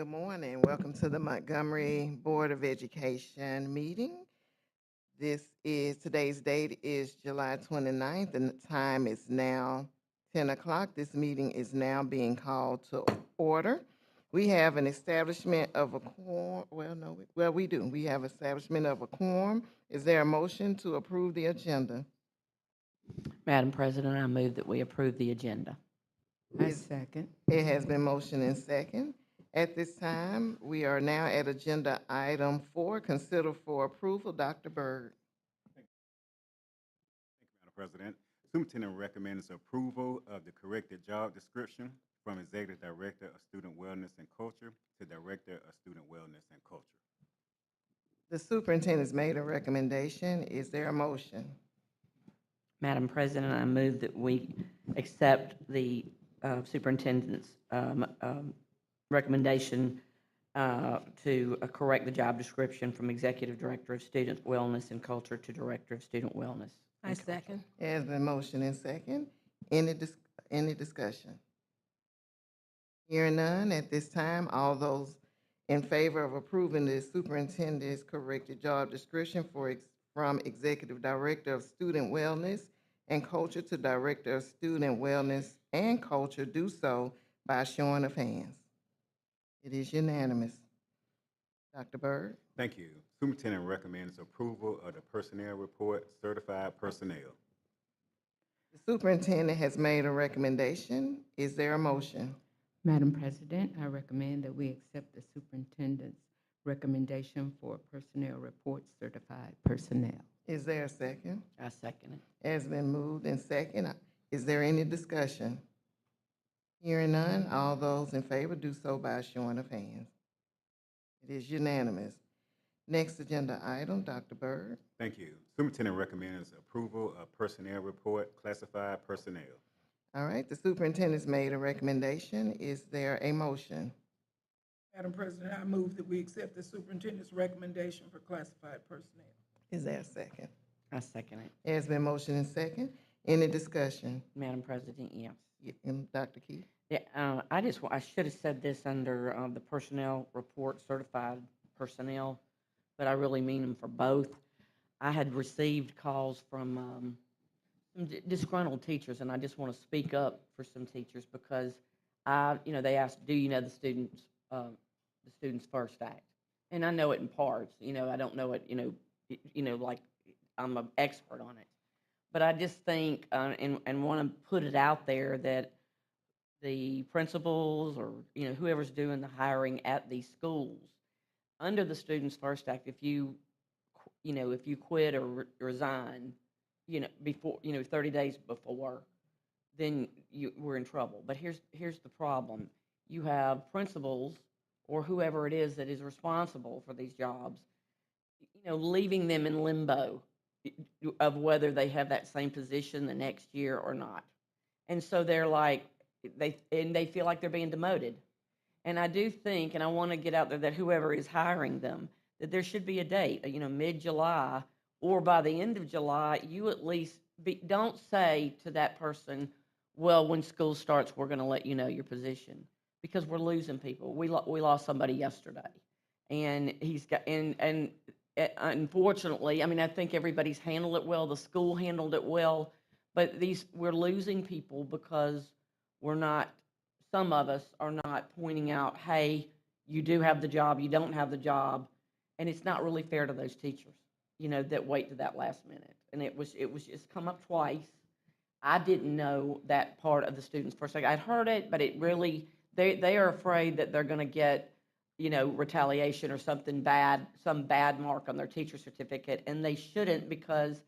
Good morning. Welcome to the Montgomery Board of Education meeting. Today's date is July 29th, and the time is now 10 o'clock. This meeting is now being called to order. We have an establishment of a quorum. Well, no, we do. We have establishment of a quorum. Is there a motion to approve the agenda? Madam President, I move that we approve the agenda. I second. It has been motioned and second. At this time, we are now at agenda item 4, consider for approval. Dr. Byrd. Thank you, Madam President. Superintendent recommends approval of the corrected job description from Executive Director of Student Wellness and Culture to Director of Student Wellness and Culture. The superintendent's made a recommendation. Is there a motion? Madam President, I move that we accept the superintendent's recommendation to correct the job description from Executive Director of Student Wellness and Culture to Director of Student Wellness. I second. It has been motioned and second. Any discussion? Hearing none, at this time, all those in favor of approving the superintendent's corrected job description from Executive Director of Student Wellness and Culture to Director of Student Wellness and Culture do so by showing of hands. It is unanimous. Dr. Byrd? Thank you. Superintendent recommends approval of the personnel report, certified personnel. The superintendent has made a recommendation. Is there a motion? Madam President, I recommend that we accept the superintendent's recommendation for personnel report certified personnel. Is there a second? I second it. It has been moved and second. Is there any discussion? Hearing none, all those in favor do so by a showing of hands. It is unanimous. Next agenda item, Dr. Byrd. Thank you. Superintendent recommends approval of personnel report, classified personnel. All right, the superintendent's made a recommendation. Is there a motion? Madam President, I move that we accept the superintendent's recommendation for classified personnel. Is there a second? I second it. It has been motioned and second. Any discussion? Madam President, yes. Dr. Keith? Yeah, I should have said this under the personnel report, certified personnel, but I really mean them for both. I had received calls from some disgruntled teachers, and I just want to speak up for some teachers because they asked, do you know the Students First Act? And I know it in parts, I don't know it, like I'm an expert on it. But I just think, and want to put it out there that the principals or, whoever's doing the hiring at these schools, under the Students First Act, if you quit or resign, before, 30 days before, then we're in trouble. But here's the problem. You have principals or whoever it is that is responsible for these jobs, leaving them in limbo of whether they have that same position the next year or not. And so they're like, they feel like they're being demoted. And I do think, and I want to get out there that whoever is hiring them, that there should be a date, mid-July or by the end of July, you at least don't say to that person, well, when school starts, we're going to let you know your position, because we're losing people. We lost somebody yesterday, and he's got, and unfortunately, I think everybody's handled it well. The school handled it well, but we're losing people because some of us are not pointing out, hey, you do have the job, you don't have the job, and it's not really fair to those teachers, that wait to that last minute. And it was just come up twice. I didn't know that part of the Students First Act. I'd heard it, but it really, they are afraid that they're going to get, retaliation or something bad, some bad mark on their teacher certificate, and they shouldn't, because,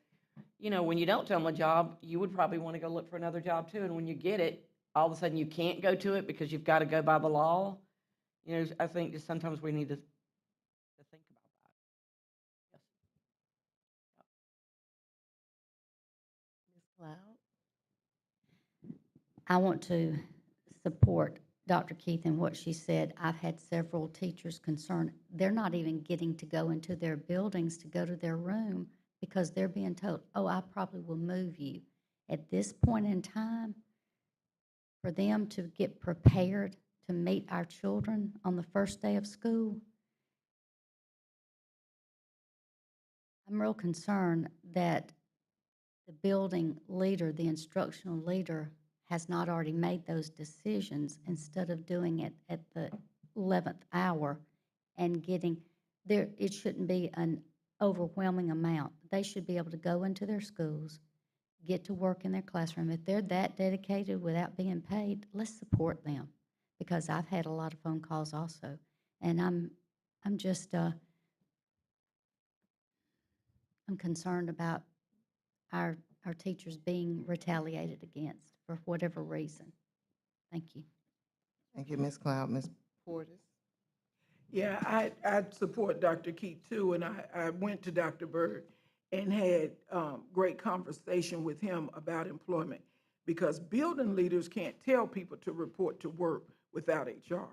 when you don't tell them a job, you would probably want to go look for another job too, and when you get it, all of a sudden you can't go to it because you've got to go by the law. I think just sometimes we need to think about that. Ms. Cloud? I want to support Dr. Keith in what she said. I've had several teachers concerned. They're not even getting to go into their buildings to go to their room because they're being told, oh, I probably will move you. At this point in time, for them to get prepared to meet our children on the first day of school, I'm real concerned that the building leader, the instructional leader, has not already made those decisions instead of doing it at the 11th hour and getting there. It shouldn't be an overwhelming amount. They should be able to go into their schools, get to work in their classroom. If they're that dedicated without being paid, let's support them, because I've had a lot of phone calls also, and I'm just I'm concerned about our teachers being retaliated against for whatever reason. Thank you. Thank you, Ms. Cloud. Ms. Portis? Yeah, I support Dr. Keith too, and I went to Dr. Byrd and had great conversation with him about employment, because building leaders can't tell people to report to work without HR.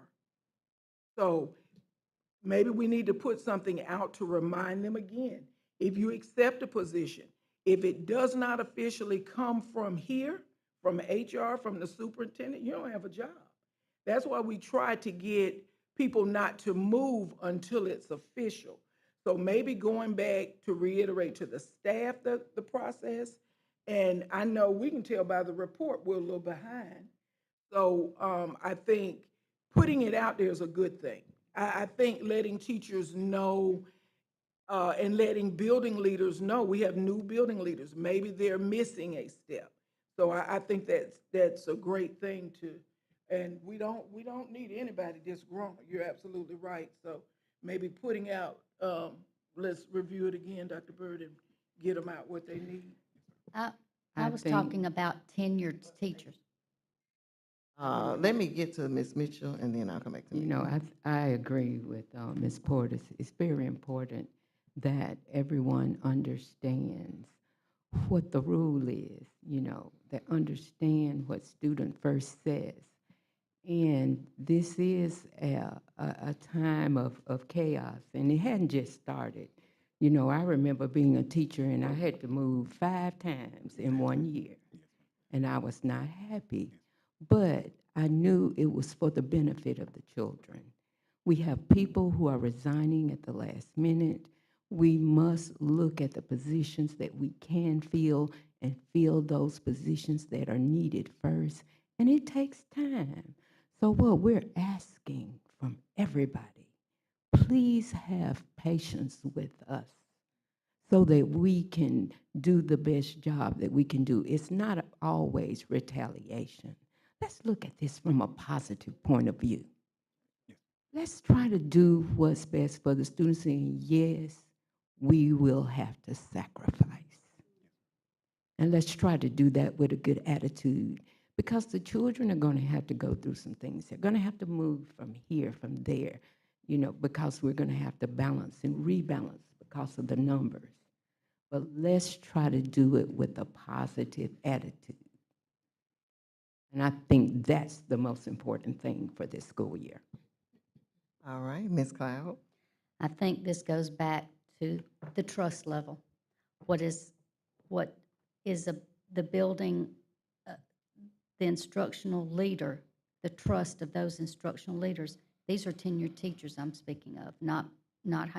So maybe we need to put something out to remind them again. If you accept a position, if it does not officially come from here, from HR, from the superintendent, you don't have a job. That's why we try to get people not to move until it's official. So maybe going back to reiterate to the staff the process, and I know we can tell by the report we're a little behind. So I think putting it out there is a good thing. I think letting teachers know and letting building leaders know, we have new building leaders, maybe they're missing a step. So I think that's a great thing to, and we don't need anybody just growing. You're absolutely right. So maybe putting out, let's review it again, Dr. Byrd, and get them out what they need. I, I I was think- talking about tenured teachers. Let me get to Ms. Mitchell, and then I'll come back to You me. know, I agree with Ms. Portis. It's very important that everyone understands what the rule is, that understand what student first says. And this is a time of chaos, and it hadn't just started. I remember being a teacher, and I had to move 5 times in 1 year, and I was not happy. But I knew it was for the benefit of the children. We have people who are resigning at the last minute. We must look at the positions that we can fill and fill those positions that are needed first. And it takes time. So what we're asking from everybody, please have patience with us so that we can do the best job that we can do. It's not always retaliation. Let's look at this from a positive point of view. Let's try to do what's best for the students, and yes, we will have to sacrifice. And let's try to do that with a good attitude, because the children are going to have to go through some things. They're going to have to move from here, from there, because we're going to have to balance and rebalance because of the numbers. But let's try to do it with a positive attitude. And I think that's the most important thing for this school year. All right, Ms. Cloud? I think this goes back to the trust level. What is the building, uh, the instructional leader, the trust of those instructional leaders? These are tenured teachers I'm speaking of, not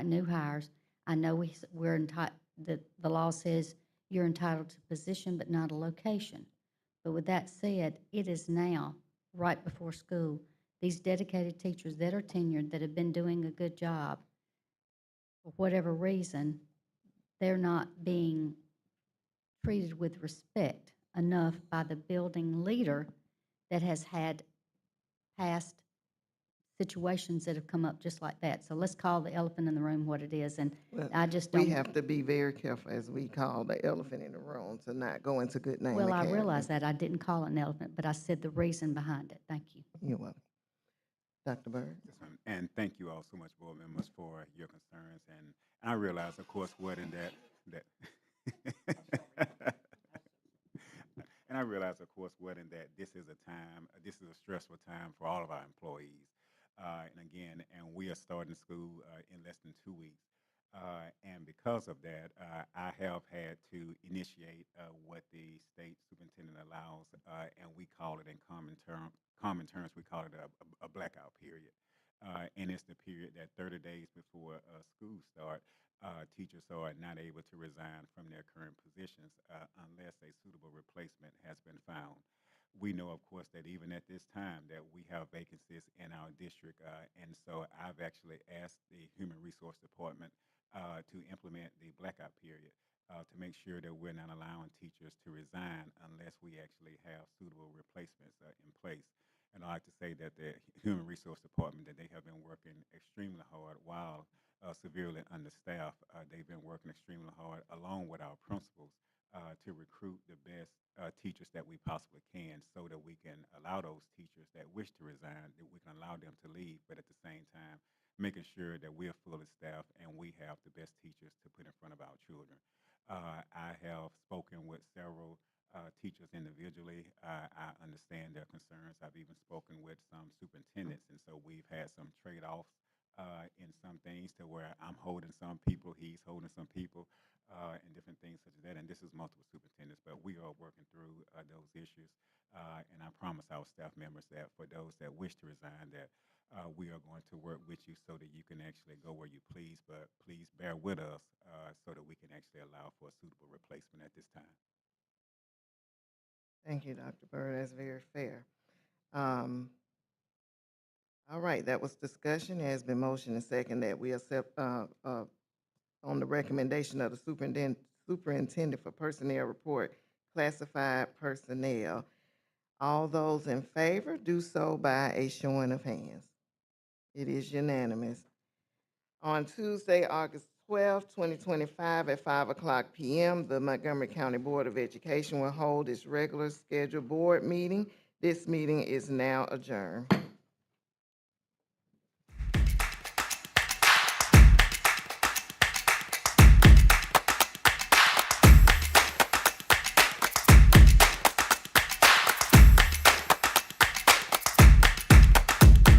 new hires. I know we're entitled, the law says you're entitled to position but not a location. But with that said, it is now, right before school, these dedicated teachers that are tenured, that have been doing a good job, for whatever reason, they're not being treated with respect enough by the building leader that has had past situations that have come up just like that. So let's call the elephant in the room what it is, and Well, I just we don't. have to be very careful as we call the elephant in the room to not go into good name Well, I academy. realize that. I didn't call it an elephant, but I said the reason behind it. Thank you. You're welcome. Dr. Byrd? Yes, ma'am. And thank you all so much, board members, for your concerns. And I realize, of course, what in that and I realize, of course, what in that this is a stressful time for all of our employees. And again, we are starting school in less than 2 weeks. And because of that, I have had to initiate what the state superintendent allows, and we call it in common terms, we call it a blackout period. And it's the period that 30 days before school start, teachers are not able to resign from their current positions unless a suitable replacement has been found. We know, of course, that even at this time that we have vacancies in our district, and so I've actually asked the Human Resource Department to implement the blackout period to make sure that we're not allowing teachers to resign unless we actually have suitable replacements in place. And I like to say that the Human Resource Department, that they have been working extremely hard while severely understaffed. They've been working extremely hard along with our principals to recruit the best teachers that we possibly can so that we can allow those teachers that wish to resign, that we can allow them to leave, but at the same time, making sure that we're fully staffed and we have the best teachers to put in front of our children. I have spoken with several teachers individually. I understand their concerns. I've even spoken with some superintendents, and so we've had some trade-offs in some things to where I'm holding some people, he's holding some people, and different things such as that. And this is multiple superintendents, but we are working through those issues. And I promise our staff members that for those that wish to resign, that we are going to work with you so that you can actually go where you please, but please bear with us so that we can actually allow for a suitable replacement at this time. Thank you, Dr. Bird. That's very fair. Um, all right, that was discussion. There has been motion and second that we accept, on the recommendation of the superintendent for personnel report, classified personnel. All those in favor do so by a showing of hands. It is unanimous. On Tuesday, August 12th, 2025, at 5 o'clock p.m., the Montgomery County Board of Education will hold its regular scheduled board meeting. This meeting is now adjourned.